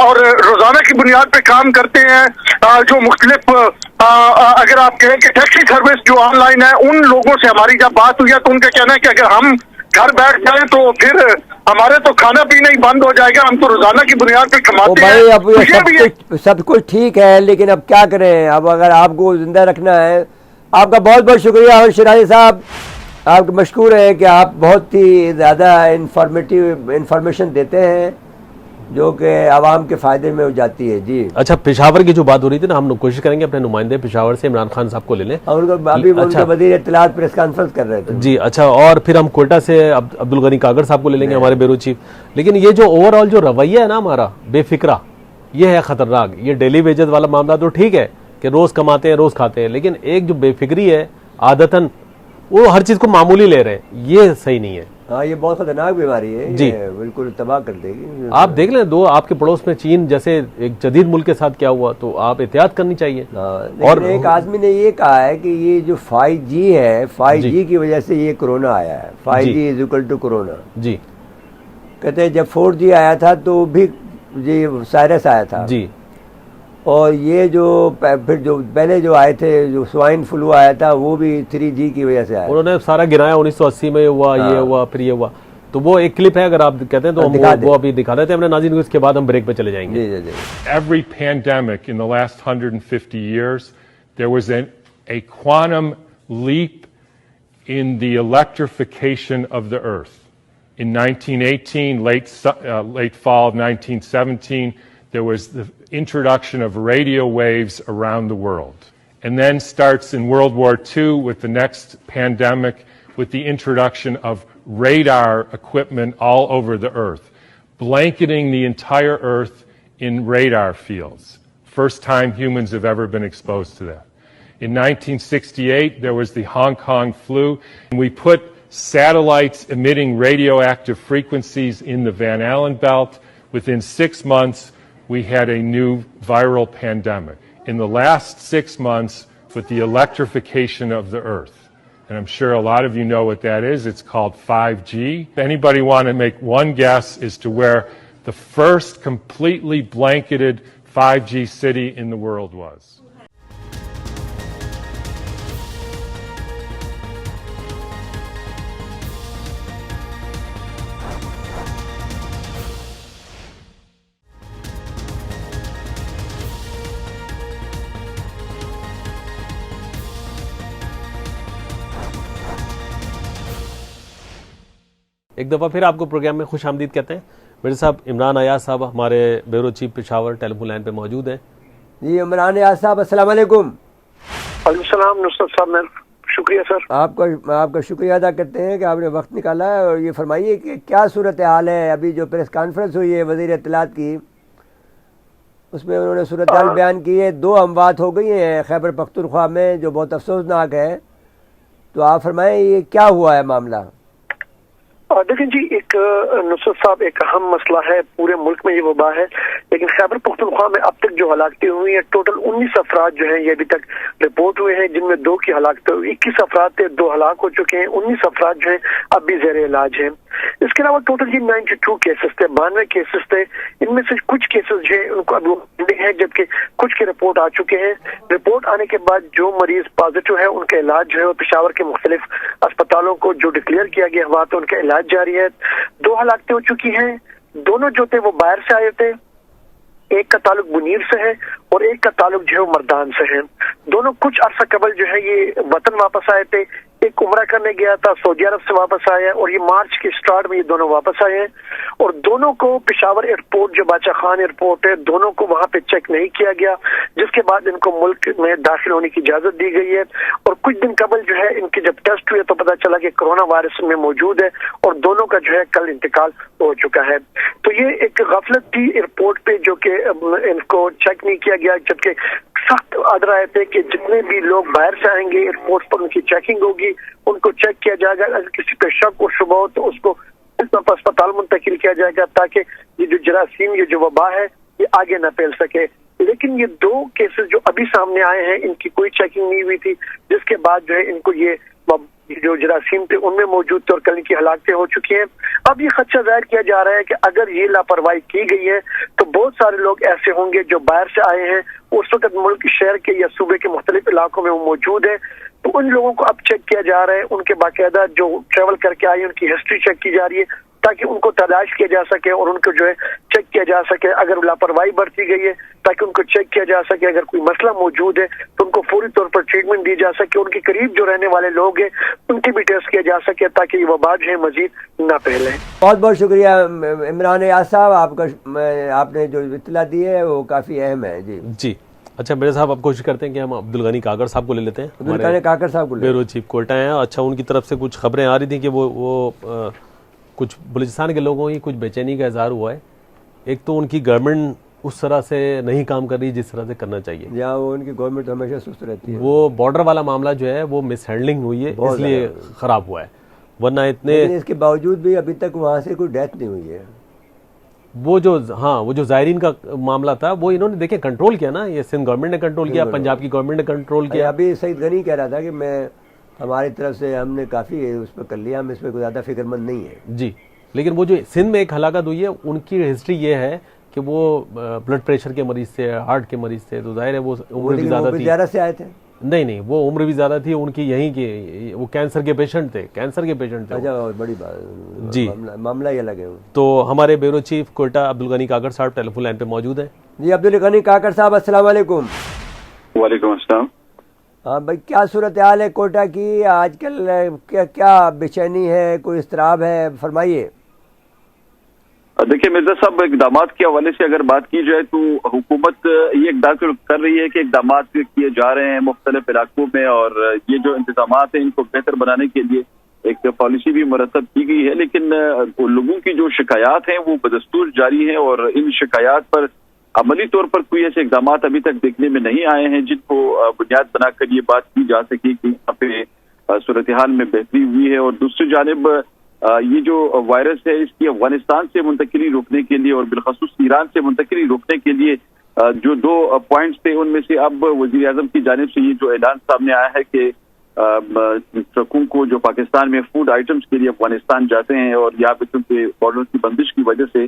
اور روزانہ کی بنیاد پہ کام کرتے ہیں. جو مختلف اگر آپ کہیں کہ ٹیکسی سروس جو آن لائن ہے, ان لوگوں سے ہماری جب بات ہوئی ہے تو ان کا کہنا ہے کہ اگر ہم گھر بیٹھ جائیں تو پھر ہمارے تو کھانا پینا ہی بند ہو جائے گا, ہم تو روزانہ کی بنیاد پہ کماتے ہیں. اب سب کچھ ٹھیک ہے لیکن اب کیا کریں, اب اگر آپ کو زندہ رکھنا ہے. آپ کا بہت بہت شکریہ اور شیرازی صاحب, آپ مشکور ہیں کہ آپ بہت ہی زیادہ انفارمیشن دیتے ہیں جو کہ عوام کے فائدے میں ہو جاتی ہے. جی اچھا, پشاور کی جو بات ہو رہی تھی نا, ہم کوشش کریں گے اپنے نمائندے پشاور سے عمران خان صاحب کو لے لیں. ابھی ان کے وزیر اطلاعات پریس کانفرنس کر رہے تھے. جی اچھا, اور پھر ہم کوئٹہ سے عبدالغنی کاغر صاحب کو لے لیں گے, ہمارے بیورو چیف. لیکن یہ جو اوور آل جو رویہ ہے نا ہمارا بے فکرہ, یہ ہے خطرناک. یہ ڈیلی ویجز والا معاملہ تو ٹھیک ہے کہ روز کماتے ہیں روز کھاتے ہیں, لیکن ایک جو بے فکری ہے عادتاً وہ ہر چیز کو معمولی لے رہے ہیں, یہ صحیح نہیں ہے. ہاں یہ بہت خطرناک بیماری ہے جی بالکل تباہ کر دے گی. آپ دیکھ لیں دو آپ کے پڑوس میں چین جیسے ایک جدید ملک کے ساتھ کیا ہوا, تو آپ احتیاط کرنی چاہیے. اور ایک آدمی نے یہ کہا ہے کہ یہ جو 5G ہے 5G کی وجہ سے یہ کورونا آیا ہے. 5G is equal to corona. جی کہتے ہیں جب 4G آیا تھا تو بھی جی سائرس آیا تھا جی, اور یہ جو پھر جو پہلے جو آئے تھے جو سوائن فلو آیا تھا وہ بھی 3G کی وجہ سے آیا. انہوں نے سارا گرایا 1980 میں ہوا, یہ ہوا, پھر یہ ہوا. تو وہ ایک کلپ ہے اگر آپ کہتے ہیں تو ہم وہ ابھی دکھا دیتے ہیں اپنے ناظرین کو, اس کے بعد ہم بریک پہ چلے جائیں گے. جی جی. Every pandemic in the last 150 years, there was a quantum leap in the electrification of the earth. In 1918, late fall of 1917, there was the introduction of radio waves around the world. And then starts in World War II with the next pandemic with the introduction of radar equipment all over the earth, blanketing the entire earth in radar fields. First time humans have ever been exposed to that. In 1968, there was the Hong Kong flu, and we put satellites emitting radioactive frequencies in the Van Allen belt. Within 6 months, we had a new viral pandemic. In the last 6 months, with the electrification of the earth, and I'm sure a lot of you know what that is, it's called 5G. If anybody want to make one guess as to where the first completely blanketed 5G city in the world was? ایک دفعہ پھر آپ کو programme میں خوش آمدید کہتے ہیں. میرے صاحب عمران ایاز صاحب ہمارے بیورو چیف پشاور ٹیلی فون لائن پہ موجود ہیں. جی عمران ایاز صاحب السلام علیکم. وعلیکم السلام نصرت صاحب. میں شکریہ سر. آپ کا شکریہ ادا کرتے ہیں کہ آپ نے وقت نکالا ہے. اور یہ فرمائیے کہ کیا صورتحال ہے ابھی جو پریس کانفرنس ہوئی ہے وزیر اطلاعات کی, اس میں انہوں نے صورتحال بیان کی ہے. 2 اموات ہو گئی ہیں خیبر پختونخوا میں جو بہت افسوسناک ہے. تو آپ فرمائیں یہ کیا ہوا ہے معاملہ؟ دیکھیں جی, ایک نصرت صاحب ایک اہم مسئلہ ہے. پورے ملک میں یہ وبا ہے, لیکن خیبر پختونخوا میں اب تک جو ہلاکتیں ہوئی ہیں ٹوٹل 19 افراد جو ہیں یہ ابھی تک رپورٹ ہوئے ہیں, جن میں 2 کی ہلاکت ہوئی. 21 افراد تھے, 2 ہلاک ہو چکے ہیں. 19 افراد جو ہیں اب بھی زیر علاج ہیں. اس کے علاوہ ٹوٹل یہ 92 کیسز تھے, 92 کیسز تھے. ان میں سے کچھ کیسز جو ہیں ان کو ابھی پینڈنگ ہے, جبکہ کچھ کے رپورٹ آ چکے ہیں. رپورٹ آنے کے بعد جو مریض پازیٹیو ہے ان کا علاج جو ہے پشاور کے مختلف اسپتالوں کو جو ڈکلیئر کیا گیا ہوا تو ان کا علاج جاری ہے. 2 ہلاکتیں ہو چکی ہیں. دونوں جو تھے وہ باہر سے آئے تھے. ایک کا تعلق منیر سے ہے اور ایک کا تعلق جو ہے مردان سے ہے. دونوں کچھ عرصہ قبل جو ہے یہ وطن واپس آئے تھے. ایک عمرہ کرنے گیا تھا, سعودی عرب سے واپس آیا, اور یہ مارچ کے سٹارٹ میں یہ دونوں واپس آئے ہیں. اور دونوں کو پشاور ایئرپورٹ جو باچا خان ایئرپورٹ ہے, دونوں کو وہاں پہ چیک نہیں کیا گیا, جس کے بعد ان کو ملک میں داخل ہونے کی اجازت دی گئی ہے. اور کچھ دن قبل جو ہے ان کے جب ٹیسٹ ہوئے تو پتہ چلا کہ کرونا وائرس میں موجود ہے, اور دونوں کا جو ہے کل انتقال ہو چکا ہے. تو یہ ایک غفلت تھی ایئرپورٹ پہ جو کہ ان کو چیک نہیں کیا گیا, جبکہ سخت آرڈر آئے تھے کہ جتنے بھی لوگ باہر سے آئیں گے ایئرپورٹ پر ان کی چیکنگ ہوگی, ان کو چیک کیا جائے گا. اگر کسی پہ شک اور شبہ ہو تو اس کو اسپتال منتقل کیا جائے گا, تاکہ یہ جو جراثیم یہ جو وبا ہے یہ آگے نہ پھیل سکے. لیکن یہ 2 کیسز جو ابھی سامنے آئے ہیں ان کی کوئی چیکنگ نہیں ہوئی تھی, جس کے بعد جو ہے ان کو یہ جو جراثیم تھے ان میں موجود تھے اور کل کی ہلاکتیں ہو چکی ہیں. اب یہ خدشہ ظاہر کیا جا رہا ہے کہ اگر یہ لاپرواہی کی گئی ہے تو بہت سارے لوگ ایسے ہوں گے جو باہر سے آئے ہیں, اس وقت ملک شہر کے یا صوبے کے مختلف علاقوں میں وہ موجود ہیں. تو ان لوگوں کو اب چیک کیا جا رہا ہے, ان کے باقاعدہ جو ٹریول کر کے آئے ان کی ہسٹری چیک کی جا رہی ہے, تاکہ ان کو تلاش کیا جا سکے اور ان کو جو ہے چیک کیا جا سکے. اگر لاپرواہی برتی گئی ہے تاکہ ان کو چیک کیا جا سکے, اگر کوئی مسئلہ موجود ہے تو ان کو فوری طور پر ٹریٹمنٹ دی جا سکے. ان کے قریب جو رہنے والے لوگ ہیں ان کی بھی ٹیسٹ کیا جا سکے تاکہ یہ وبا جو ہے مزید نہ پھیلے. بہت بہت شکریہ عمران ایاز صاحب, آپ نے جو اطلاع دی ہے وہ کافی اہم ہے. جی اچھا میرے صاحب آپ کوشش کرتے ہیں کہ ہم عبدالغنی کاکڑ صاحب کو لے لیتے ہیں. عبدالغنی کاکڑ صاحب کو بیورو چیف کوئٹہ ہیں. اچھا ان کی طرف سے کچھ خبریں آ رہی تھیں کہ وہ کچھ بلوچستان کے لوگوں کی کچھ بے چینی کا اظہار ہوا ہے. ایک تو ان کی گورنمنٹ اس طرح سے نہیں کام کر رہی جس طرح سے کرنا چاہیے. وہ ان کی گورنمنٹ ہمیشہ سست رہتی ہے. وہ بارڈر والا معاملہ جو ہے وہ مس ہینڈلنگ ہوئی ہے, اس لیے خراب ہوا ہے. ورنہ اتنے اس کے باوجود بھی ابھی تک وہاں سے کوئی ڈیتھ نہیں ہوئی ہے. وہ جو زائرین کا معاملہ تھا وہ انہوں نے دیکھیں کنٹرول کیا نا, یہ سندھ گورنمنٹ نے کنٹرول کیا, پنجاب کی گورنمنٹ نے کنٹرول کیا. ابھی سعید غنی کہہ رہا تھا کہ ہماری طرف سے ہم نے کافی اس پہ کر لیا, ہم اس پہ کوئی زیادہ فکر مند نہیں ہے. جی, لیکن وہ جو سندھ میں ایک ہلاکت ہوئی ہے ان کی ہسٹری یہ ہے کہ وہ بلڈ پریشر کے مریض تھے, ہارٹ کے مریض تھے, تو ظاہر ہے وہ عمر بھی زیادہ تھی. زیادہ سے آئے تھے نہیں وہ عمر بھی زیادہ تھی ان کی, یہیں کی وہ کینسر کے پیشنٹ تھے. اچھا, بڑی بات. جی, معاملہ یہ الگ ہے. تو ہمارے بیورو چیف کوئٹہ عبدالغنی کاکڑ صاحب ٹیلی فون لائن پہ موجود ہیں. جی عبدالغنی کاکڑ صاحب السلام علیکم. وعلیکم السلام. ہاں بھائی, کیا صورتحال ہے کوئٹہ کی آج کل, کیا بے چینی ہے, کوئی اضطراب ہے, فرمائیے. دیکھیے مرزا صاحب, اقدامات کے حوالے سے اگر بات کی جائے تو حکومت یہ اقدام کر رہی ہے کہ اقدامات کیے جا رہے ہیں مختلف علاقوں میں, اور یہ جو انتظامات ہیں ان کو بہتر بنانے کے لیے ایک پالیسی بھی مرتب کی گئی ہے. لیکن لوگوں کی جو شکایات ہیں وہ بدستور جاری ہیں, اور ان شکایات پر عملی طور پر کوئی ایسے اقدامات ابھی تک دیکھنے میں نہیں آئے ہیں جن کو بنیاد بنا کر یہ بات کی جا سکے کہ یہاں پہ صورتحال میں بہتری ہوئی ہے. اور دوسری جانب یہ جو وائرس ہے اس کی افغانستان سے منتقلی روکنے کے لیے اور بالخصوص ایران سے منتقلی روکنے کے لیے جو 2 پوائنٹس تھے ان میں سے اب وزیر اعظم کی جانب سے یہ جو اعلان سامنے آیا ہے کہ ٹرکوں کو جو پاکستان میں فوڈ آئٹمس کے لیے افغانستان جاتے ہیں, اور یہاں پہ چونکہ بارڈر کی بندش کی وجہ سے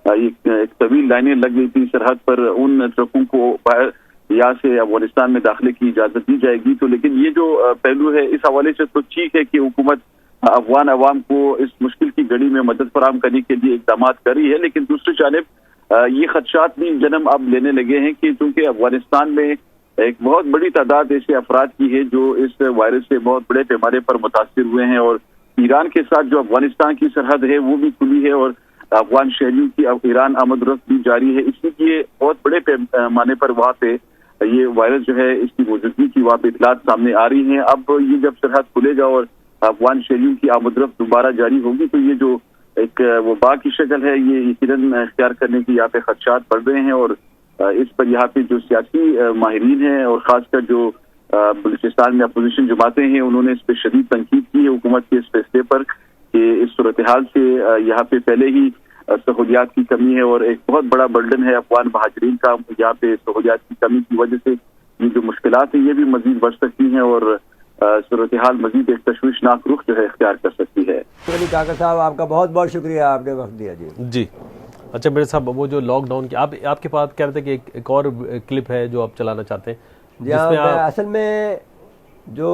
ایک طویل لائنیں لگ گئی تھی سرحد پر, ان ٹرکوں کو باہر یہاں سے افغانستان میں داخلے کی اجازت دی جائے گی. تو لیکن یہ جو پہلو ہے اس حوالے سے تو ٹھیک ہے کہ حکومت افغان عوام کو اس مشکل کی گھڑی میں مدد فراہم کرنے کے لیے اقدامات کر رہی ہے, لیکن دوسری جانب یہ خدشات بھی جنم اب لینے لگے ہیں کہ چونکہ افغانستان میں ایک بہت بڑی تعداد ایسے افراد کی ہے جو اس وائرس سے بہت بڑے پیمانے پر متاثر ہوئے ہیں, اور ایران کے ساتھ جو افغانستان کی سرحد ہے وہ بھی کھلی ہے, اور افغان شہریوں کی ایران آمد و رفت بھی جاری ہے. اس لیے بہت بڑے پیمانے پر وہاں پہ یہ وائرس جو ہے اس کی موجودگی کی وہاں پہ اطلاعات سامنے آ رہی ہیں. اب یہ جب سرحد کھلے گا اور افغان شہریوں کی آمد و رفت دوبارہ جاری ہوگی تو یہ جو ایک وبا کی شکل ہے یہ یقیناً اختیار کرنے کی یہاں پہ خدشات بڑھ رہے ہیں, اور اس پر یہاں پہ جو سیاسی ماہرین ہیں اور خاص کر جو بلوچستان میں اپوزیشن جماعتیں ہیں انہوں نے اس پہ شدید تنقید کی ہے حکومت کے اس فیصلے پر کہ اس صورتحال سے یہاں پہ پہلے ہی سہولیات کی کمی ہے, اور ایک بہت بڑا برڈن ہے افغان مہاجرین کا. یہاں پہ سہولیات کی کمی کی وجہ سے یہ جو مشکلات ہیں یہ بھی مزید بڑھ سکتی ہیں, اور صورتحال مزید ایک تشویشناک رخ جو ہے اختیار کر سکتی ہے. کاکڑ صاحب آپ کا بہت بہت شکریہ, آپ نے وقت دیا. جی. اچھا میرے صاحب, وہ جو لاک ڈاؤن کی آپ کے پاس کہہ رہے تھے کہ ایک اور کلپ ہے جو آپ چلانا چاہتے ہیں. جی ہاں, اصل میں جو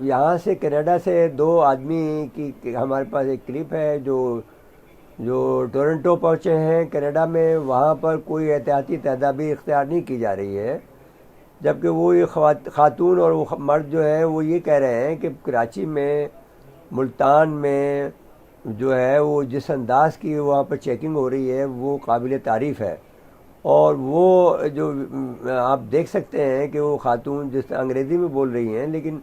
یہاں سے کینیڈا سے 2 آدمی کی ہمارے پاس ایک کلپ ہے جو ٹورنٹو پہنچے ہیں کینیڈا میں, وہاں پر کوئی احتیاطی تدابیر اختیار نہیں کی جا رہی ہے, جبکہ وہ یہ خاتون اور وہ مرد جو ہے وہ یہ کہہ رہے ہیں کہ کراچی میں ملتان میں جو ہے وہ جس انداز کی وہاں پر چیکنگ ہو رہی ہے وہ قابل تعریف ہے, اور وہ جو آپ دیکھ سکتے ہیں کہ وہ خاتون جس انگریزی میں بول رہی ہیں, لیکن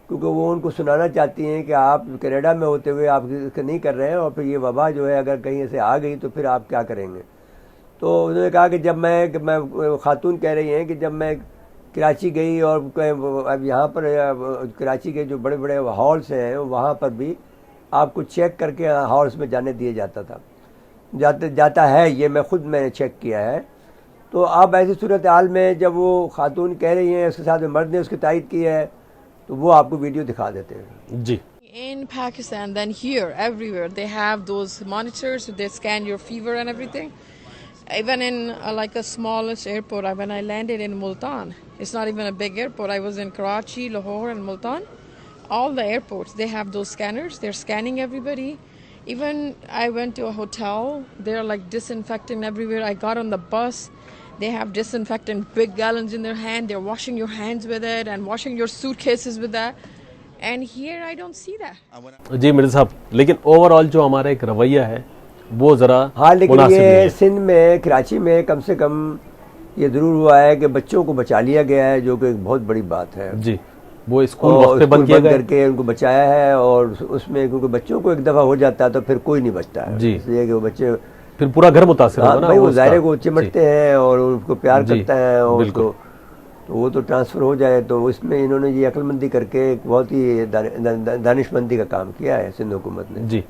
کیونکہ وہ ان کو سنانا چاہتی ہیں کہ آپ کینیڈا میں ہوتے ہوئے آپ نہیں کر رہے ہیں, اور پھر یہ وبا جو ہے اگر کہیں سے آ گئی تو پھر آپ کیا کریں گے. تو انہوں نے کہا کہ جب میں خاتون کہہ رہی ہیں کہ جب میں کراچی گئی اور اب یہاں پر کراچی کے جو بڑے بڑے ہالس ہیں وہاں پر بھی آپ کو چیک کر کے ہالس میں جانے دیا جاتا ہے, یہ میں نے چیک کیا ہے. تو اب ایسی صورتحال میں جب وہ خاتون کہہ رہی ہیں, اس کے ساتھ مرد نے اس کی تائید کی ہے, تو وہ آپ کو ویڈیو دکھا دیتے ہیں. جی. In Pakistan, then here, everywhere, they have those monitors, they scan your fever and everything. Even in like a smallest airport, when I landed in Multan, it's not even a big airport. I was in Karachi, Lahore and Multan. All the airports, they have those scanners. They're scanning everybody. Even I went to a hotel, they're like disinfecting everywhere. I got on the bus. They have disinfectant, big gallons in their hand. They're washing your hands with it and washing your suitcases with that. And here I don't see that. جی مرزا صاحب, لیکن over all جو ہمارا ایک رویہ ہے وہ ذرا ہاں, لیکن یہ سندھ میں کراچی میں کم سے کم یہ ضرور ہوا ہے کہ بچوں کو بچا لیا گیا ہے, جو کہ ایک بہت بڑی بات ہے. جی, وہ اسکول وقت پہ بند کر کے ان کو بچایا ہے, اور اس میں کیونکہ بچوں کو ایک دفعہ ہو جاتا ہے تو پھر کوئی نہیں بچتا ہے. جی, اس لیے کہ وہ بچے پھر پورا گھر متاثر ہوگا نا, وہ ظاہر کو چمٹتے ہیں اور ان کو پیار کرتا ہے, اور اس کو تو وہ تو ٹرانسفر ہو جائے. تو اس میں انہوں نے یہ عقل مندی کر کے ایک بہت ہی دانش مندی کا کام کیا ہے سندھ حکومت نے جی,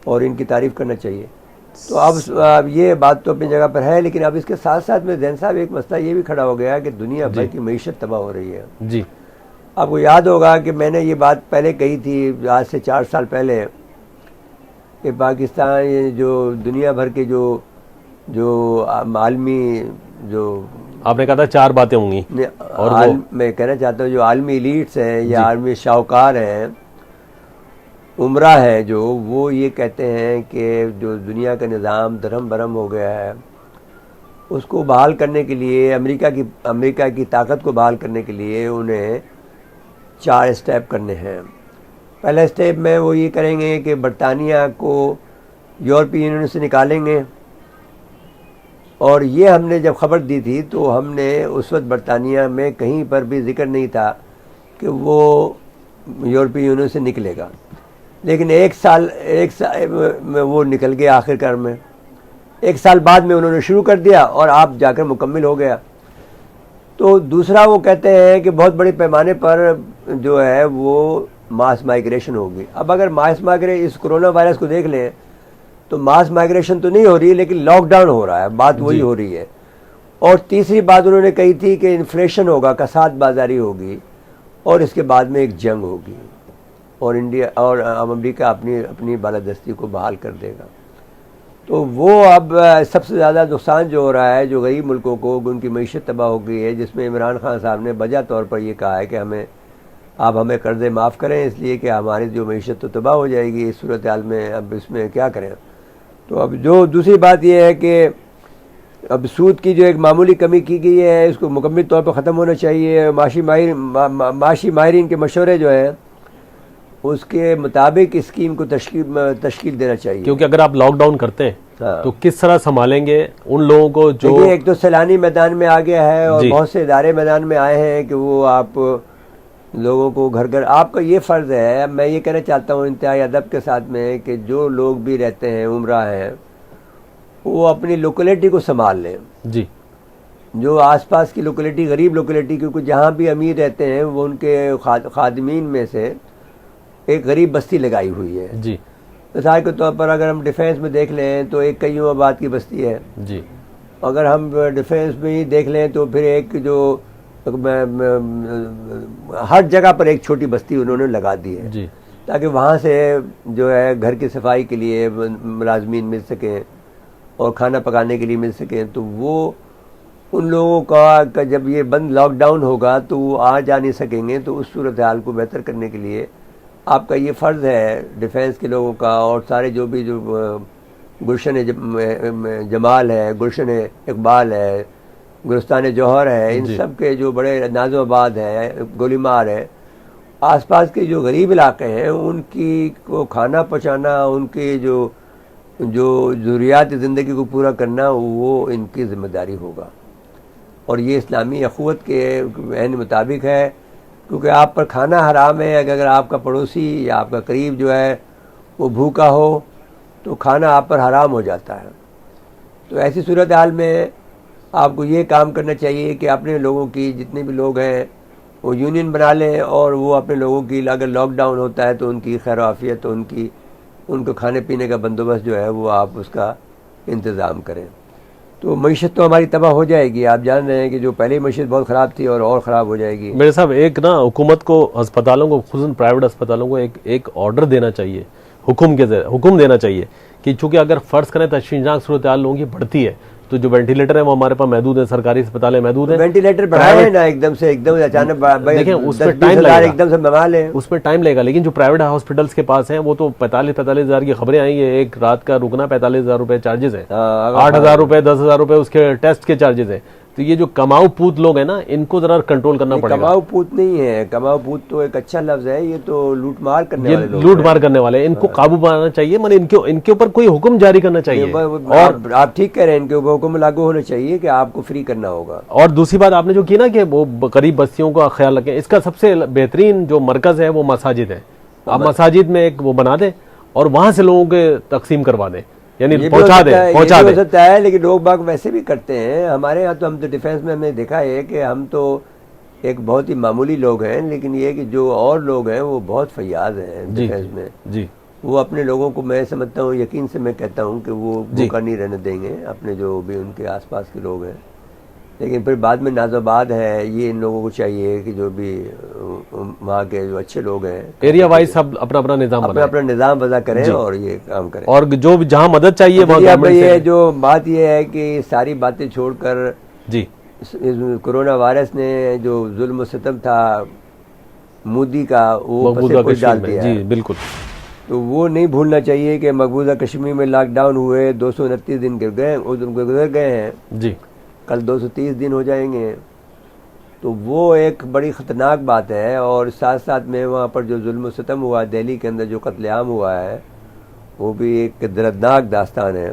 اور ان کی تعریف کرنا چاہیے. تو اب یہ بات تو اپنی جگہ پر ہے, لیکن اب اس کے ساتھ ساتھ میں زین صاحب ایک مسئلہ یہ بھی کھڑا ہو گیا کہ دنیا بھر کی معیشت تباہ ہو رہی ہے. جی, آپ کو یاد ہوگا کہ میں نے یہ بات پہلے کہی تھی آج سے 4 سال پہلے کہ پاکستان جو دنیا بھر کے جو عالمی جو آپ نے کہا تھا 4 باتیں ہوں گی, اور میں کہنا چاہتا ہوں جو عالمی ایلیٹس ہیں یا عالمی شاہکار ہیں, عمرہ ہے جو, وہ یہ کہتے ہیں کہ جو دنیا کا نظام درہم برہم ہو گیا ہے اس کو بحال کرنے کے لیے, امریکہ کی طاقت کو بحال کرنے کے لیے انہیں 4 اسٹیپ کرنے ہیں. پہلا اسٹیپ میں وہ یہ کریں گے کہ برطانیہ کو یورپی یونین سے نکالیں گے, اور یہ ہم نے جب خبر دی تھی تو ہم نے اس وقت برطانیہ میں کہیں پر بھی ذکر نہیں تھا کہ وہ یورپی یونین سے نکلے گا, لیکن ایک سال میں وہ نکل گیا آخر کار میں. 1 سال بعد میں انہوں نے شروع کر دیا اور آپ جا کر مکمل ہو گیا. تو دوسرا وہ کہتے ہیں کہ بہت بڑے پیمانے پر جو ہے وہ ماس مائگریشن ہوگی. اب اگر ماس مائگریشن اس کرونا وائرس کو دیکھ لیں تو ماس مائگریشن تو نہیں ہو رہی, لیکن لاک ڈاؤن ہو رہا ہے, بات وہی ہو رہی ہے. اور تیسری بات انہوں نے کہی تھی کہ انفلیشن ہوگا, کساد بازاری ہوگی, اور اس کے بعد میں ایک جنگ ہوگی, اور انڈیا اور امریکہ اپنی بالادستی کو بحال کر دے گا. تو وہ اب سب سے زیادہ نقصان جو ہو رہا ہے جو غریب ملکوں کو, ان کی معیشت تباہ ہو گئی ہے, جس میں عمران خان صاحب نے بجا طور پر یہ کہا ہے کہ آپ ہمیں قرضے معاف کریں اس لیے کہ ہماری جو معیشت تو تباہ ہو جائے گی اس صورتحال میں, اب اس میں کیا کریں. تو اب جو دوسری بات یہ ہے کہ اب سود کی جو ایک معمولی کمی کی گئی ہے اس کو مکمل طور پر ختم ہونا چاہیے. معاشی ماہرین کے مشورے جو ہیں اس کے مطابق اسکیم کو تشکیل دینا چاہیے, کیونکہ اگر آپ لاک ڈاؤن کرتے ہیں تو کس طرح سنبھالیں گے ان لوگوں کو جو ایک تو سیلانی میدان میں آ گیا ہے اور بہت سے ادارے میدان میں آئے ہیں کہ وہ آپ لوگوں کو گھر آپ کا یہ فرض ہے. میں یہ کہنا چاہتا ہوں انتہائی ادب کے ساتھ میں کہ جو لوگ بھی رہتے ہیں عمرہ ہیں وہ اپنی لوکیلٹی کو سنبھال لیں. جی, جو آس پاس کی لوکیلٹی, غریب لوکیلٹی, کیونکہ جہاں بھی امیر رہتے ہیں وہ ان کے خادمین میں سے ایک غریب بستی لگائی ہوئی ہے. جی, مثال کے طور پر اگر ہم ڈیفینس میں دیکھ لیں تو ایک کئیوں آباد کی بستی ہے. جی, اگر ہم ڈیفینس میں ہی دیکھ لیں تو پھر ایک جو ہر جگہ پر ایک چھوٹی بستی انہوں نے لگا دی ہے. جی, تاکہ وہاں سے جو ہے گھر کی صفائی کے لیے ملازمین مل سکیں اور کھانا پکانے کے لیے مل سکیں. تو وہ ان لوگوں کا جب یہ بند لاک ڈاؤن ہوگا تو وہ آ جا نہیں سکیں گے. تو اس صورتحال کو بہتر کرنے کے لیے آپ کا یہ فرض ہے ڈیفینس کے لوگوں کا, اور سارے جو بھی جو گلشن جمال ہے, گلشن اقبال ہے, گلستان جوہر ہے, ان سب کے جو بڑے نازم آباد ہے, گولی مار ہے, آس پاس کے جو غریب علاقے ہیں ان کی کو کھانا پہنچانا, ان کی جو ضروریات زندگی کو پورا کرنا وہ ان کی ذمہ داری ہوگا. اور یہ اسلامی اخوت کے عین مطابق ہے, کیونکہ آپ پر کھانا حرام ہے. اگر آپ کا پڑوسی یا آپ کا قریب جو ہے وہ بھوکا ہو تو کھانا آپ پر حرام ہو جاتا ہے. تو ایسی صورتحال میں آپ کو یہ کام کرنا چاہیے کہ اپنے لوگوں کی جتنے بھی لوگ ہیں وہ یونین بنا لیں, اور وہ اپنے لوگوں کی اگر لاک ڈاؤن ہوتا ہے تو ان کی خیر و عافیت, تو ان کو کھانے پینے کا بندوبست جو ہے وہ آپ اس کا انتظام کریں. تو معیشت تو ہماری تباہ ہو جائے گی. آپ جان رہے ہیں کہ جو پہلے معیشت بہت خراب تھی اور خراب ہو جائے گی. میرے صاحب ایک نا حکومت کو ہسپتالوں کو, خصوصاً پرائیویٹ ہسپتالوں کو ایک آرڈر دینا چاہیے, حکم دینا چاہیے کہ چونکہ اگر فرض کریں تشویشناک صورتحال لوگوں کی بڑھتی ہے تو جو وینٹیلیٹر ہیں وہ ہمارے پاس محدود ہیں, سرکاری اسپتال محدود ہیں. وینٹیلیٹر بڑھائے نا ایک دم اچانک, دیکھیں اس میں ٹائم لگے گا, ایک دم سے منگا لیں, اس میں ٹائم لگے گا. لیکن جو پرائیویٹ ہاسپٹلس کے پاس ہیں وہ تو 45,000 کی خبریں آئی ہیں, ایک رات کا رکنا 45,000 روپے چارجز ہیں, 8,000 روپے 10,000 روپے اس کے ٹیسٹ کے چارجز ہیں. تو یہ جو کماؤ پوت لوگ ہیں نا ان کو ذرا کنٹرول کرنا پڑے گا. کماؤ پوت نہیں ہے, کماؤ پوت تو ایک اچھا لفظ ہے, یہ تو لوٹ مار کرنے والے لوگ, لوٹ مار کرنے والے, ان کو قابو پانا چاہیے. ان کے اوپر کوئی حکم جاری کرنا چاہیے. اور آپ ٹھیک کہہ رہے ہیں, ان کے اوپر حکم لاگو ہونا چاہیے کہ آپ کو فری کرنا ہوگا. اور دوسری بات آپ نے جو کی نا کہ وہ غریب بستیوں کا خیال رکھیں, اس کا سب سے بہترین جو مرکز ہے وہ مساجد ہے. آپ مساجد میں ایک وہ بنا دیں اور وہاں سے لوگوں کے تقسیم کروا دیں, یعنی پہنچا دے سکتا ہے. لیکن لوگ باغ ویسے بھی کرتے ہیں. ہمارے یہاں تو ہم تو ڈیفینس میں ہم نے دیکھا ہے کہ ہم تو ایک بہت ہی معمولی لوگ ہیں، لیکن یہ کہ جو اور لوگ ہیں وہ بہت فیاض ہیں ڈیفینس میں. جی وہ اپنے لوگوں کو میں سمجھتا ہوں، یقین سے میں کہتا ہوں کہ وہ بھوکا نہیں رہنے دیں گے، اپنے جو بھی ان کے آس پاس کے لوگ ہیں. لیکن پھر بعد میں ناز و آباد ہے، یہ ان لوگوں کو چاہیے کہ جو بھی وہاں کے جو اچھے لوگ ہیں ایریا وائز سب اپنا اپنا نظام بنائیں، اپنا نظام وضع کریں اور یہ کام کریں. اور جو جہاں مدد چاہیے وہاں یہ جو بات یہ ہے کہ ساری باتیں چھوڑ کر جی کورونا وائرس نے جو ظلم و ستم تھا مودی کا وہ پس ڈال دیا. جی بالکل. تو وہ نہیں بھولنا چاہیے کہ مقبوضہ کشمیر میں لاک ڈاؤن ہوئے 229 دن گزر گئے ہیں جی، کل 230 دن ہو جائیں گے. تو وہ ایک بڑی خطرناک بات ہے. اور ساتھ ساتھ میں وہاں پر جو ظلم و ستم ہوا دہلی کے اندر جو قتل عام ہوا ہے وہ بھی ایک دردناک داستان ہے.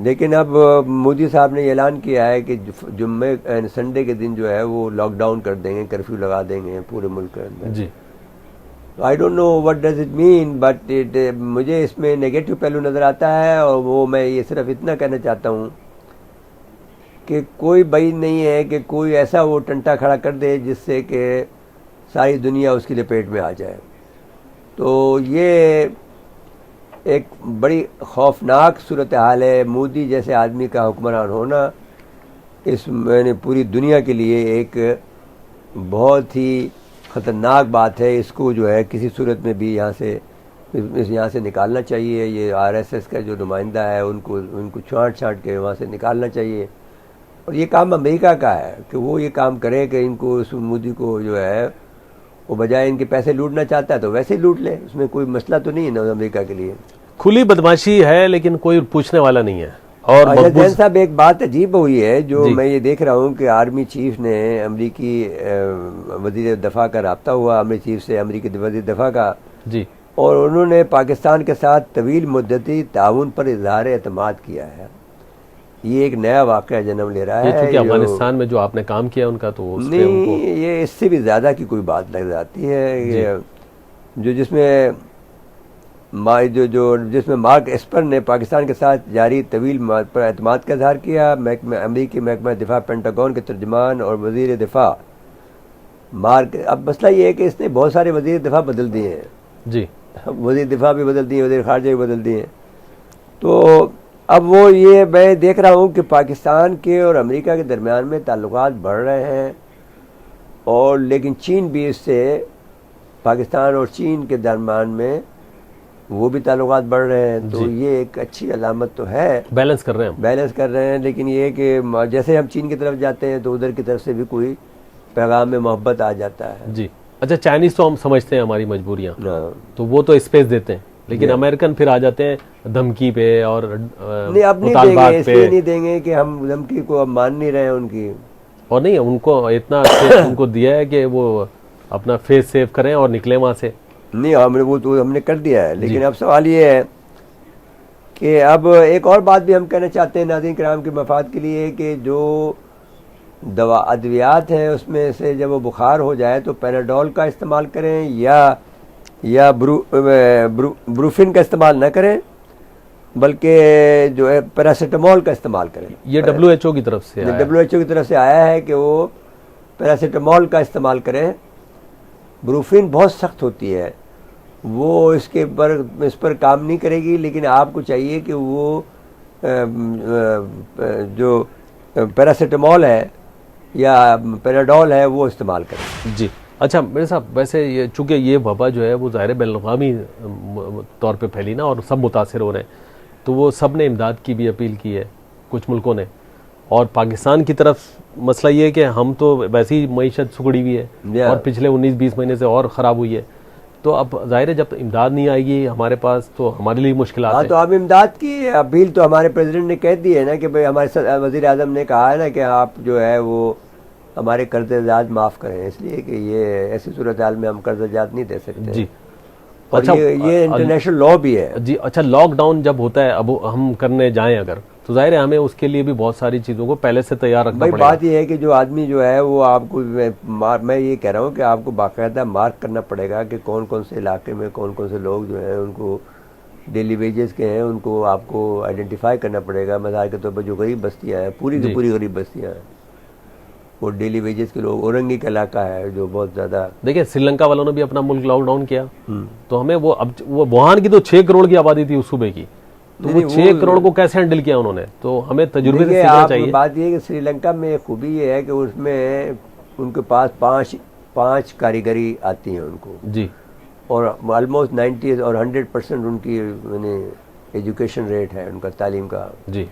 لیکن اب مودی صاحب نے اعلان کیا ہے کہ جمعے سنڈے کے دن جو ہے وہ لاک ڈاؤن کر دیں گے، کرفیو لگا دیں گے پورے ملک کے اندر. جی I don't know what does it mean, but مجھے اس میں نگیٹو پہلو نظر آتا ہے. اور وہ میں یہ صرف اتنا کہنا چاہتا ہوں کہ کوئی بعید نہیں ہے کہ کوئی ایسا وہ ٹنٹا کھڑا کر دے جس سے کہ ساری دنیا اس کی لپیٹ میں آ جائے. تو یہ ایک بڑی خوفناک صورتحال ہے. مودی جیسے آدمی کا حکمران ہونا اس میں نے پوری دنیا کے لیے ایک بہت ہی خطرناک بات ہے. اس کو جو ہے کسی صورت میں بھی یہاں سے نکالنا چاہیے. یہ RSS کا جو نمائندہ ہے ان کو چھانٹ کے وہاں سے نکالنا چاہیے. اور یہ کام امریکہ کا ہے کہ وہ یہ کام کرے کہ ان کو مودی کو جو ہے وہ بجائے ان کے پیسے لوٹنا چاہتا ہے تو ویسے ہی لوٹ لے. اس میں کوئی مسئلہ تو نہیں ہے نا امریکہ کے لیے. کھلی بدماشی ہے لیکن کوئی پوچھنے والا نہیں ہے. اور زین صاحب ایک بات عجیب ہوئی ہے جو میں یہ دیکھ رہا ہوں کہ آرمی چیف نے امریکی وزیر دفاع کا رابطہ ہوا آرمی چیف سے، امریکی وزیر دفاع کا جی، اور انہوں نے پاکستان کے ساتھ طویل مدتی تعاون پر اظہار اعتماد کیا ہے. یہ ایک نیا واقعہ جنم لے رہا ہے. کیونکہ افغانستان میں جو آپ نے کام کیا ان کا تو نہیں، یہ اس سے بھی زیادہ کی کوئی بات لگ جاتی ہے. جس میں مارک اسپر نے پاکستان کے ساتھ جاری طویل پر اعتماد کا اظہار کیا. امریکی محکمہ دفاع پینٹاگون کے ترجمان اور وزیر دفاع اب مسئلہ یہ ہے کہ اس نے بہت سارے وزیر دفاع بدل دیے ہیں. جی، وزیر دفاع بھی بدل دیے، وزیر خارجہ بھی بدل دیے. تو اب وہ یہ میں دیکھ رہا ہوں کہ پاکستان کے اور امریکہ کے درمیان میں تعلقات بڑھ رہے ہیں. اور لیکن چین بھی اس سے پاکستان اور چین کے درمیان میں وہ بھی تعلقات بڑھ رہے ہیں. تو یہ ایک اچھی علامت تو ہے. بیلنس کر رہے ہیں. لیکن یہ کہ جیسے ہم چین کی طرف جاتے ہیں تو ادھر کی طرف سے بھی کوئی پیغام میں محبت آ جاتا ہے. جی اچھا، چائنیز تو ہم سمجھتے ہیں ہماری مجبوریاں، تو وہ تو اسپیس دیتے ہیں. لیکن امریکن پھر آ جاتے ہیں دھمکی پہ اور مطالبات پہ. نہیں دیں گے کہ ہم دھمکی کو اب مان نہیں رہے ہیں ان کی. اور نہیں، ان کو اتنا ان کو دیا ہے کہ وہ اپنا فیس سیو کریں اور نکلیں وہاں سے. نہیں، ہم نے کر دیا ہے. لیکن اب سوال یہ ہے کہ اب ایک اور بات بھی ہم کہنا چاہتے ہیں ناظرین کرام کے مفاد کے لیے کہ جو ادویات ہیں اس میں سے جب وہ بخار ہو جائے تو پیناڈول کا استعمال کریں یا بروفن کا استعمال نہ کریں، بلکہ جو ہے پیراسیٹامول کا استعمال کریں. یہ WHO کی طرف سے WHO کی طرف سے آیا ہے کہ وہ پیراسیٹامول کا استعمال کریں. بروفن بہت سخت ہوتی ہے، وہ اس پر کام نہیں کرے گی. لیکن آپ کو چاہیے کہ وہ جو پیراسیٹامول ہے یا پیناڈول ہے وہ استعمال کریں. جی اچھا میرے صاحب، ویسے یہ چونکہ یہ وبا جو ہے وہ ظاہر بین الاقوامی طور پہ پھیلی نا اور سب متاثر ہو رہے ہیں، تو وہ سب نے امداد کی بھی اپیل کی ہے کچھ ملکوں نے. اور پاکستان کی طرف مسئلہ یہ ہے کہ ہم تو ویسے ہی معیشت سکڑی ہوئی ہے اور پچھلے 19-20 مہینے سے اور خراب ہوئی ہے. تو اب ظاہر ہے جب امداد نہیں آئے گی ہمارے پاس تو ہمارے لیے مشکلات ہیں. تو اب امداد کی اپیل تو ہمارے پریزیڈنٹ نے کہہ دی ہے نا کہ بھائی ہمارے وزیر اعظم نے کہا ہے نا کہ آپ جو ہے وہ ہمارے قرض جات معاف کریں، اس لیے کہ یہ ایسی صورتحال میں ہم قرض جات نہیں دے سکتے. جی اور یہ انٹرنیشنل لا بھی ہے. جی اچھا، لاک ڈاؤن جب ہوتا ہے اب ہم کرنے جائیں اگر تو ظاہر ہے ہمیں اس کے لیے بھی بہت ساری چیزوں کو پہلے سے تیار رکھنا پڑے گا. بات یہ ہے کہ جو آدمی جو ہے وہ آپ کو میں یہ کہہ رہا ہوں کہ آپ کو باقاعدہ مارک کرنا پڑے گا کہ کون کون سے علاقے میں کون کون سے لوگ جو ہیں ان کو ڈیلی ویجز کے ہیں، ان کو آپ کو آئیڈینٹیفائی کرنا پڑے گا. مثال کے طور پر جو غریب بستیاں ہیں، پوری کی پوری غریب بستیاں ہیں، وہ ڈیلی ویجز کے لوگ، اورنگی کا علاقہ ہے جو بہت زیادہ. دیکھیں سری لنکا والوں نے بھی اپنا ملک لاک ڈاؤن کیا، تو ہمیں وہ ووہان کی تو 6 کروڑ کی آبادی تھی اس صوبے کی، تو وہ 6 کروڑ کو کیسے ہینڈل کیا انہوں نے، تو ہمیں تجربے سے سیکھنا چاہیے. بات یہ ہے کہ سری لنکا میں خوبی یہ ہے کہ اس میں ان کے پاس 5 کاریگری آتی ہیں ان کو جی، اور آلموسٹ 90 اور 100% ان کی ایجوکیشن ریٹ ہے ان کا تعلیم کا جی.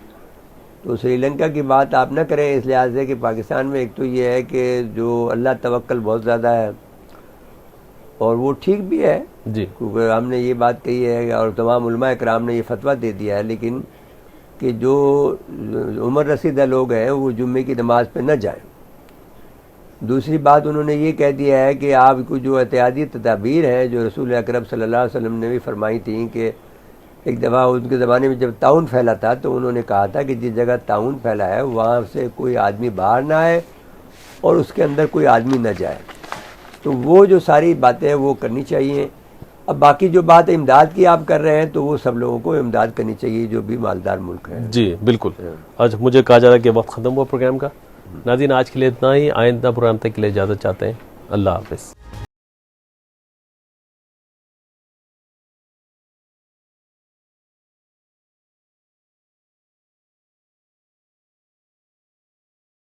تو سری لنکا کی بات آپ نہ کریں اس لحاظ سے کہ پاکستان میں ایک تو یہ ہے کہ جو اللہ توکل بہت زیادہ ہے، اور وہ ٹھیک بھی ہے جی، کیونکہ ہم نے یہ بات کہی ہے اور تمام علماء اکرام نے یہ فتویٰ دے دیا ہے، لیکن کہ جو عمر رسیدہ لوگ ہیں وہ جمعے کی نماز پہ نہ جائیں. دوسری بات انہوں نے یہ کہہ دیا ہے کہ آپ کو جو احتیاطی تدابیر ہیں جو رسول اکرم صلی اللہ علیہ وسلم نے بھی فرمائی تھیں، کہ ایک دفعہ ان کے زمانے میں جب طاعون پھیلا تھا تو انہوں نے کہا تھا کہ جس جگہ طاعون پھیلا ہے وہاں سے کوئی آدمی باہر نہ آئے اور اس کے اندر کوئی آدمی نہ جائے. تو وہ جو ساری باتیں ہیں وہ کرنی چاہیے. اب باقی جو بات امداد کی آپ کر رہے ہیں تو وہ سب لوگوں کو امداد کرنی چاہیے جو بھی مالدار ملک ہیں. جی بالکل. آج مجھے کہا جا رہا ہے کہ وقت ختم ہوا پروگرام کا. ناظرین آج کے لیے اتنا ہی، آئندہ پروگرام تک کے لیے اجازت چاہتے ہیں. اللہ حافظ.